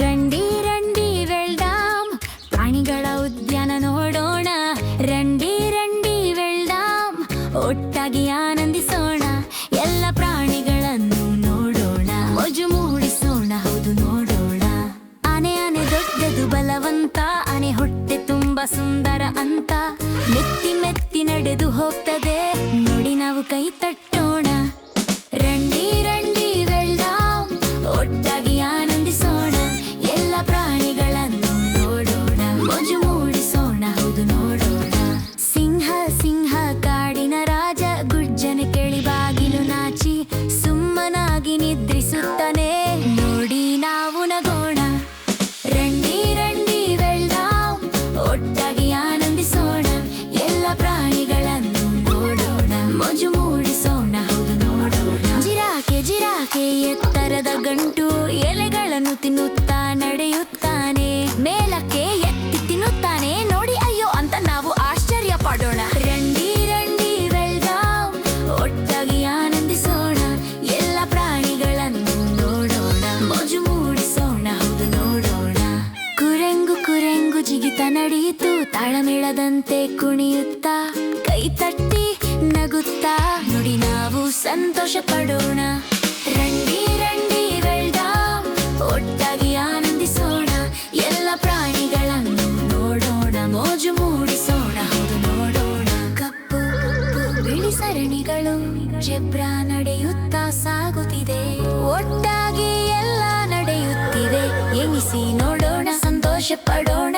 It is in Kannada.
ರಂಡಿ ರಂಡಿ ವೆಲ್ಡಾಮ್ ಪ್ರಾಣಿಗಳ ಉದ್ಯಾನ ನೋಡೋಣ. ರಂಡಿ ರಂಡಿ ವೆಲ್ಡಾಮ್ ಒಟ್ಟಾಗಿ ಆನಂದಿಸೋಣ. ಎಲ್ಲ ಪ್ರಾಣಿಗಳನ್ನು ನೋಡೋಣ, ಮೋಜು ಮೂಡಿಸೋಣ. ಹೌದು ನೋಡೋಣ. ಆನೆ ಆನೆ ದೊಡ್ಡದು ಬಲವಂತ, ಆನೆ ಹೊಟ್ಟೆ ತುಂಬಾ ಸುಂದರ ಅಂತ. ಮೆತ್ತಿ ಮೆತ್ತಿ ನಡೆದು ಹೋಗ್ತದೆ, ನೋಡಿ ನಾವು ಕೈ ತಟ್ಟೋಣ. ರಂಡಿ ರಂಡಿ ವೆಲ್ಡಾಮ್ ಒಟ್ಟಾಗಿ ಆನಂದಿಸೋಣ. ಎಲ್ಲ ಪ್ರಾಣಿಗಳನ್ನು ನೋಡೋಣ, ಮೋಜು ಮೂಡಿಸೋಣ. ಹೌದು ನೋಡೋಣ. ಸಿಂಹ ಸಿಂಹ ಕಾಡಿನ ರಾಜ, ಗುಜ್ಜನ ಕೇಳಿ ಬಾಗಿಲು ನಾಚಿ ಸುಮ್ಮನಾಗಿ ನಿದ್ರಿಸುತ್ತಾನೆ. ನೋಡಿ ನಾವು ನಗೋಣ. ರಂಡಿ ರಂಡಿ ವೆಲ್ಡಾಮ್ ಒಟ್ಟಾಗಿ ಆನಂದಿಸೋಣ. ಎಲ್ಲ ಪ್ರಾಣಿಗಳನ್ನು ನೋಡೋಣ, ಮೋಜು ಮೂಡಿಸೋಣ. ಹೌದು ನೋಡೋಣ. ಜಿರಾಕೆ ಜಿರಾಕೆ ಎತ್ತರದ ಗಂಟು, ಎಲೆಗಳನ್ನು ತಿನ್ನುತ್ತಾ ನಡೆಯುತ್ತಾನೆ. ಮೇಲಕ್ಕೆ ಎತ್ತಿ ತಿನ್ನುತ್ತಾನೆ, ನೋಡಿ ಅಯ್ಯೋ ಅಂತ ನಾವು ಆಶ್ಚರ್ಯ ಪಡೋಣ. ರಂಡಿ ರಂಡಿ ವೆಲ್ಡಾಮ್ ಒಟ್ಟಾಗಿ ಆನಂದಿಸೋಣ. ಎಲ್ಲ ಪ್ರಾಣಿಗಳನ್ನು ನೋಡೋಣ, ಮೋಜು ಮೂಡಿಸೋಣ. ಹೌದು ನೋಡೋಣ. ಕುರೆಂಗು ಕುರೆಂಗು ಜಿಗಿತ ನಡೆಯಿತು, ತಾಳಮೇಳದಂತೆ ಕುಣಿಯುತ್ತಾ ಕೈ ತಟ್ಟಿ ನಗುತ್ತಾ, ನೋಡಿ ನಾವು ಸಂತೋಷ ಪಡೋಣ. ರಂಡಿ ರಂಡಿ ವೆಲ್ಡಾಮ್ ಒಟ್ಟಾಗಿ ಆನಂದಿಸೋಣ. ಎಲ್ಲ ಪ್ರಾಣಿಗಳನ್ನು ನೋಡೋಣ, ಮೋಜು ಮೂಡಿಸೋಣ. ಹೌದು ನೋಡೋಣ. ಕಪ್ಪು ಕಪ್ಪು ಬಿಳಿ ಸರಣಿಗಳು ಜೆಬ್ರಾ ನಡೆಯುತ್ತಾ ಸಾಗುತ್ತಿದೆ. ಒಟ್ಟಾಗಿ ಎಲ್ಲ ನಡೆಯುತ್ತಿವೆ, ಎಣಿಸಿ ನೋಡೋಣ, ಸಂತೋಷ ಪಡೋಣ.